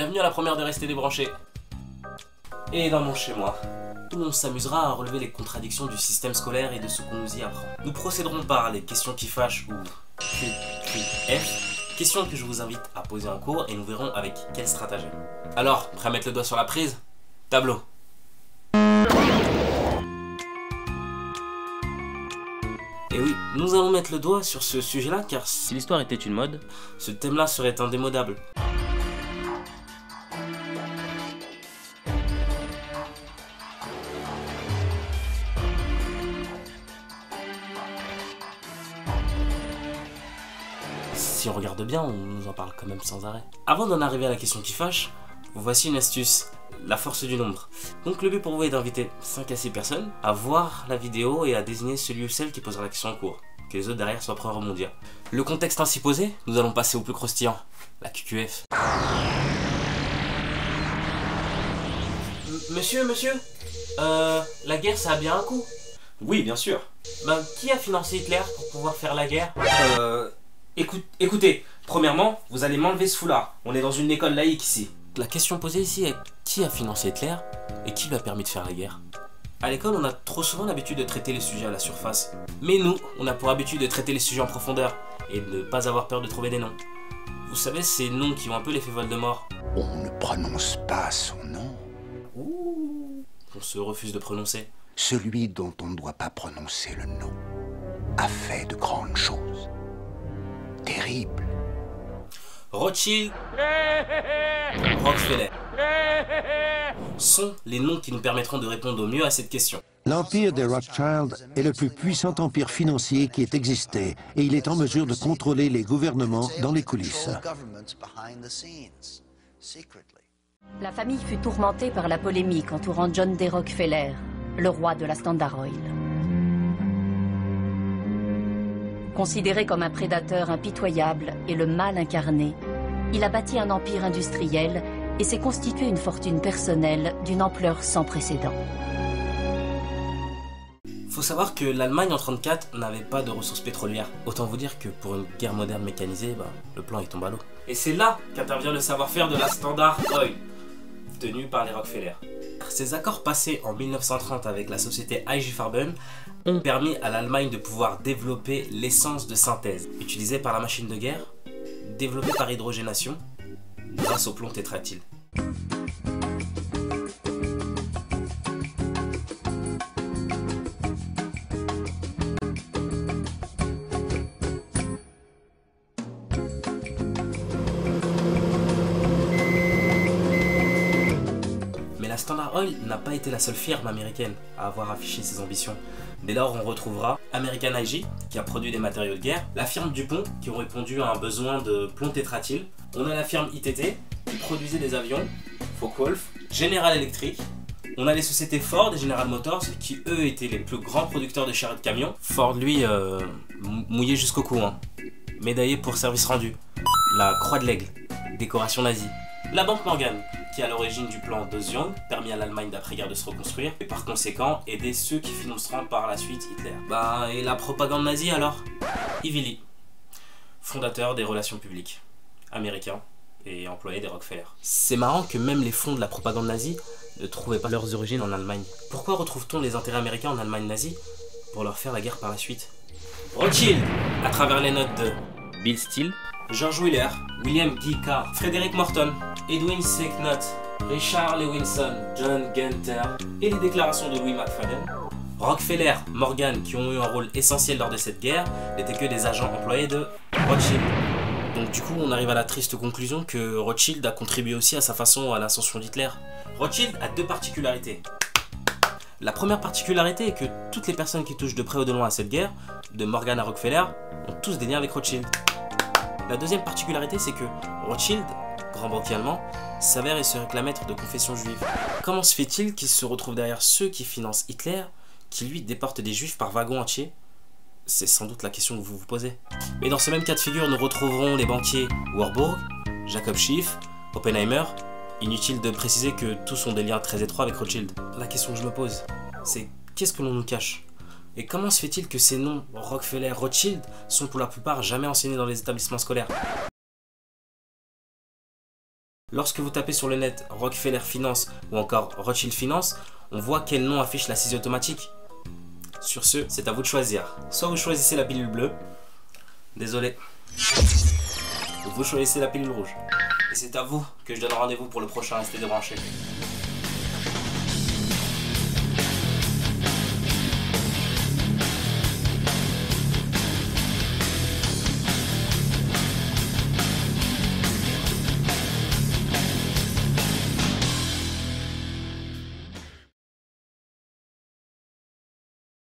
Bienvenue à la première de Rester débranché. Et dans mon chez-moi, où on s'amusera à relever les contradictions du système scolaire et de ce qu'on nous y apprend. Nous procéderons par les questions qui fâchent ou QQF, questions que je vous invite à poser en cours et nous verrons avec quel stratagème. Alors, prêt à mettre le doigt sur la prise? Tableau. Et oui, nous allons mettre le doigt sur ce sujet-là car si l'histoire était une mode, ce thème-là serait indémodable. Si on regarde bien, on nous en parle quand même sans arrêt. Avant d'en arriver à la question qui fâche, voici une astuce, la force du nombre. Donc le but pour vous est d'inviter 5 à 6 personnes à voir la vidéo et à désigner celui ou celle qui posera la question en cours, que les autres derrière soient prêts à rebondir. Le contexte ainsi posé, nous allons passer au plus croustillant, la QQF. Monsieur, la guerre ça a bien un coût? Oui, bien sûr. Ben, qui a financé Hitler pour pouvoir faire la guerre? Écoutez, premièrement, vous allez m'enlever ce foulard. On est dans une école laïque ici. La question posée ici est qui a financé Hitler et qui lui a permis de faire la guerre? À l'école, on a trop souvent l'habitude de traiter les sujets à la surface. Mais nous, on a pour habitude de traiter les sujets en profondeur et de ne pas avoir peur de trouver des noms. Vous savez, ces noms qui ont un peu l'effet Voldemort. On ne prononce pas son nom. Ouh, on se refuse de prononcer. Celui dont on ne doit pas prononcer le nom a fait de grandes choses. Terribles. Rothschild, Rockefeller sont les noms qui nous permettront de répondre au mieux à cette question. L'empire des Rothschild est le plus puissant empire financier qui ait existé et il est en mesure de contrôler les gouvernements dans les coulisses. La famille fut tourmentée par la polémique entourant John D. Rockefeller, le roi de la Standard Oil. Considéré comme un prédateur impitoyable et le mal incarné, il a bâti un empire industriel et s'est constitué une fortune personnelle d'une ampleur sans précédent. Faut savoir que l'Allemagne en 1934 n'avait pas de ressources pétrolières. Autant vous dire que pour une guerre moderne mécanisée, le plan il tombe à l'eau. Et c'est là qu'intervient le savoir-faire de la Standard Oil, tenu par les Rockefeller. Ces accords passés en 1930 avec la société IG Farben ont permis à l'Allemagne de pouvoir développer l'essence de synthèse, utilisée par la machine de guerre, développée par hydrogénation, grâce au plomb tétraéthyle. La Standard Oil n'a pas été la seule firme américaine à avoir affiché ses ambitions. Dès lors, on retrouvera American IG, qui a produit des matériaux de guerre, la firme Dupont, qui ont répondu à un besoin de plomb tétraéthyle. On a la firme ITT, qui produisait des avions, Focke-Wulf, General Electric. On a les sociétés Ford et General Motors, qui eux étaient les plus grands producteurs de charrettes de camions. Ford, lui, mouillé jusqu'au cou, médaillé pour service rendu. La Croix de l'Aigle, décoration nazie. La Banque Morgan, qui est à l'origine du plan de Zion, permis à l'Allemagne d'après-guerre de se reconstruire, et par conséquent aider ceux qui financeront par la suite Hitler. Et la propagande nazie alors? Ivy, fondateur des relations publiques, américain et employé des Rockefeller. C'est marrant que même les fonds de la propagande nazie ne trouvaient pas leurs origines en Allemagne. Pourquoi retrouve-t-on les intérêts américains en Allemagne nazie? Pour leur faire la guerre par la suite. Rothschild, à travers les notes de Bill Steele, George Wheeler, William Guy Carr, Frederick Morton, Edwin C. Knott, Richard Lewinson, John Gunther et les déclarations de Louis McFadden. Rockefeller, Morgan, qui ont eu un rôle essentiel lors de cette guerre, n'étaient que des agents employés de Rothschild. Donc du coup, on arrive à la triste conclusion que Rothschild a contribué aussi à sa façon à l'ascension d'Hitler. Rothschild a deux particularités. La première particularité est que toutes les personnes qui touchent de près ou de loin à cette guerre, de Morgan à Rockefeller, ont tous des liens avec Rothschild. La deuxième particularité, c'est que Rothschild, grand banquier allemand, s'avère et se réclame être de confession juive. Comment se fait-il qu'il se retrouve derrière ceux qui financent Hitler, qui lui déportent des juifs par wagon entier? C'est sans doute la question que vous vous posez. Mais dans ce même cas de figure, nous retrouverons les banquiers Warburg, Jacob Schiff, Oppenheimer. Inutile de préciser que tous ont des liens très étroits avec Rothschild. La question que je me pose, c'est qu'est-ce que l'on nous cache? Et comment se fait-il que ces noms, Rockefeller, Rothschild, sont pour la plupart jamais enseignés dans les établissements scolaires? Lorsque vous tapez sur le net Rockefeller Finance ou encore Rothschild Finance, on voit quel nom affiche la saisie automatique. Sur ce, c'est à vous de choisir. Soit vous choisissez la pilule bleue, désolé, ou vous choisissez la pilule rouge. Et c'est à vous que je donne rendez-vous pour le prochain Restez débranchés.